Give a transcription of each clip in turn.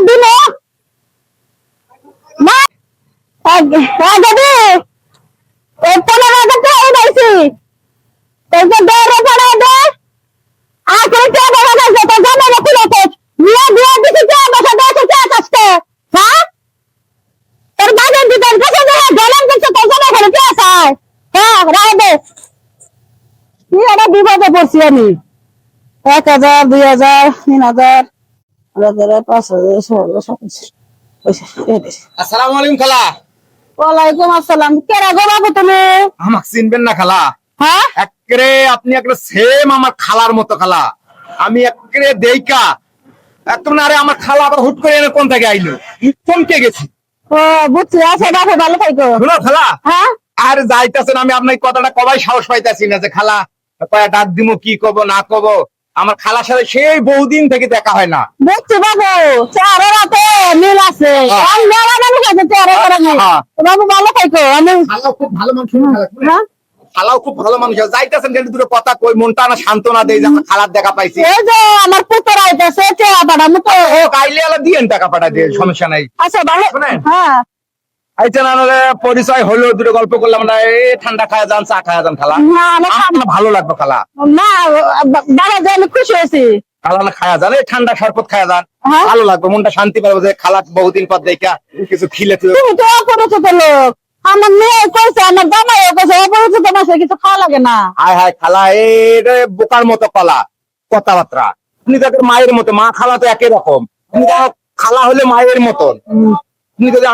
দিল মা যদি 15,000 টাকা পাইছি তোকে দেড় পড়া দে আর কোন টাকা বলা যাচ্ছে তো জানা না কি লোক নিয়ে দিয়ে দিছি যে বসে দেখে চা কাটতে হ্যাঁ তোর বাজার দিতেন কাছে না গলাম দিচ্ছে তো জানা করে কি আছে হ্যাঁ রাখ দে কি এটা বিপদে পড়ছি আমি 1,000 2,000 3,000 আসসালামু আলাইকুম খালা। ওয়ালাইকুম আসসালাম। কেরা গো বাবু তুমি? আমাকে চিনবেন না খালা? হ্যাঁ আপনি সেম আমার খালার মতো খালা। আমি দেইকা একদম না। আরে আমার খালা আবার হুট করে এনে কোন থেকে আইলো, চমকে গেছি। ও বুঝছি। আচ্ছা বাবু ভালো থাকো। শুনো খালা, হ্যাঁ আর যাইতেছেন আমি আপনার কথাটা কবাই সাহস পাইতেছি না যে খালা কয়া ডাক দিমু কি কব না কব। আমার খালার সাথে সেই বহুদিন থেকে দেখা হয় না। বুঝছি বাবু, চেহারা রাতে মিল আছে। আমি মেলা মানুষ আছে চেহারা করে মিল। বাবু ভালো থাকো। আমি খালাও খুব ভালো মানুষ। হ্যাঁ খালাও খুব ভালো মানুষ। যাইতেছেন কিন্তু দুটো কথা কই, মনটা না সান্ত্বনা দেয় যে আমার খালার দেখা পাইছি। এই যে আমার পুত্র আইতেছে চেহারা পাঠানো তো ও কাইলে আলা দিয়েন, টাকা পাঠাই দিয়ে সমস্যা নাই। আচ্ছা ভালো। শুনেন হ্যাঁ আইছেন আনারে পরিচয় হলো, দুটো গল্প করলাম না। ঠান্ডা খায়া যান, চা খায়া যান খালা। না আমার ভালো লাগবে খালা। না বাবা যে আমি খুশি হয়েছি। খালা না খায়া যান, ঠান্ডা শরবত খায়া যান, হ্যাঁ? ভালো লাগবে, মনটা শান্তি পাবো যে খালা বহুদিন পর দেখা কিছু খিলে। তুমি তো অপরিচিত লোক। আমার মেয়ে কইছে, আমার জামাই কইছে অপরিচিত মাসে কিছু খাওয়া লাগে না। হায় হায় খালা, এটা বোকার মতো কলা কথাবার্তা। আপনি তো মায়ের মতো, মা খালা তো একই রকম। খালা হলে মায়ের মতন।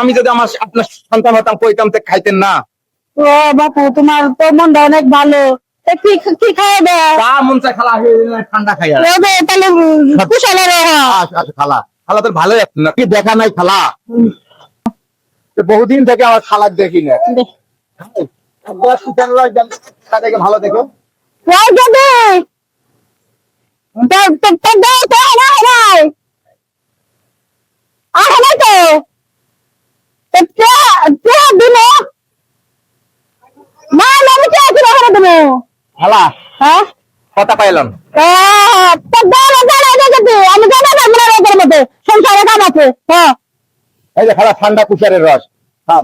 আমি যদি আপনার সন্তান হতাম কইতাম তো খাইতেন না। ও বাপু তোমার তো মনটা অনেক ভালো। কি খাওয়াবে? তা মন চায় খালা, ঠান্ডা খাইয়া তাহলে কুশালে রে। খালা খালা তোর ভালোই আছে না, কি দেখা নাই খালা? বহুদিন থেকে আমার খালার দেখি না। দেখে ভালো দেখো। খালা হ্যাঁ কথা পাইলাম। আমি জানা সংসারে কাম আছে। হ্যাঁ এই যে খালা ঠান্ডা কুশারের রস খাও।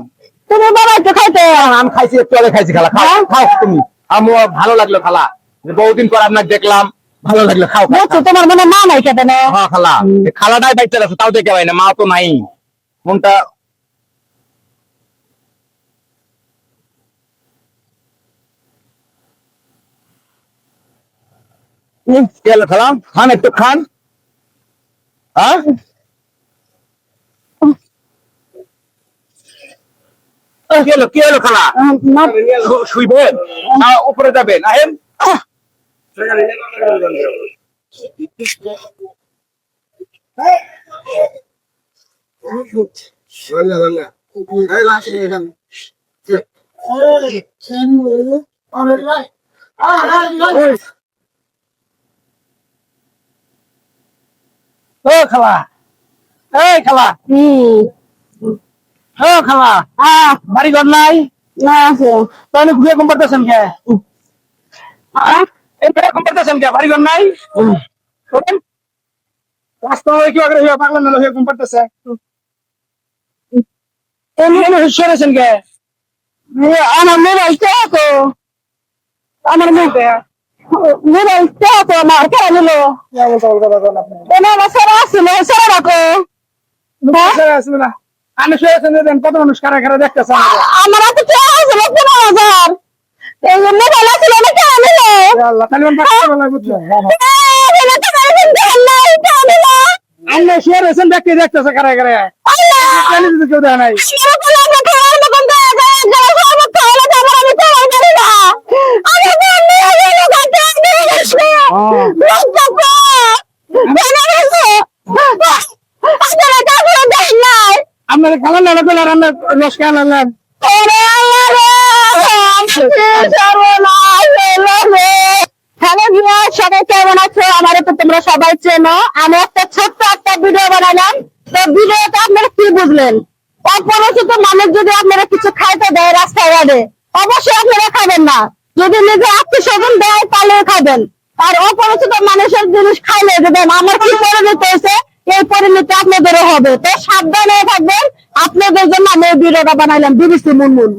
তুমি বাবা একটু খাইতে। আমি খাইছি, একটু আগে খাইছি খালা। খাও খাও তুমি। আমার ভালো লাগলো খালা, বহুদিন পর আপনাকে দেখলাম, ভালো লাগলো। খাও তোমার মনে মা নাই খেতে না? হ্যাঁ খালা, খালাটাই বাইতে আছে, তাও দেখে পাই না, মা তো নাই। মনটা খালা খান, একটু খান। হ্যাঁ কি হলো খালা? শুইবেন না উপরে যাবেন? আহেন ও খালা, এই খালা, ও খালা, বাড়ি ঘর নাই? না আছে। তাহলে ঘুরে কম পারতেছেন কে? এরকম পারতেছেন কে? বাড়ি ঘর নাই? রাস্তা কি আগে পাগল না হয়ে কম পারতেছে? সরেছেন কে? আমার মোবাইল তো আমার মোবাইল তো আমার কেন নিল? সেরা আসছিল সেরা রাখো। আমি শুয়েছেন, কত মানুষ কারা কারা দেখতেছে। আমার হাতে কে আসছিল 15,000। এই মোবাইল আসছিল না কেন নিল? আল্লাহ শুয়েছেন, দেখতে দেখতেছে কারা কারা। কেউ দেয় নাই। আপনার খালা নাড়া পেলার আমরা রস খেয়ে আনলাম। সবাই কেমন আছো? আমার তো তোমরা সবাই চেনো। আমি একটা ছোট্ট একটা ভিডিও বানালাম। তো ভিডিওটা আপনারা কি বুঝলেন? অপরিচিত মানুষ যদি আপনারা কিছু খাইতে দেয় রাস্তাঘাটে, অবশ্যই আপনারা খাবেন না। যদি নিজে আত্মীয় স্বজন দেয় তাহলে খাবেন। আর অপরিচিত মানুষের জিনিস খাইলে দেবেন। আমার কি করে দিতে হয়েছে এই পরিণতি আপনাদেরও হবে। তো সাবধানে থাকবেন। আপনাদের জন্য আমি এই ভিডিওটা বানাইলাম, বিবিসি মুনমুন।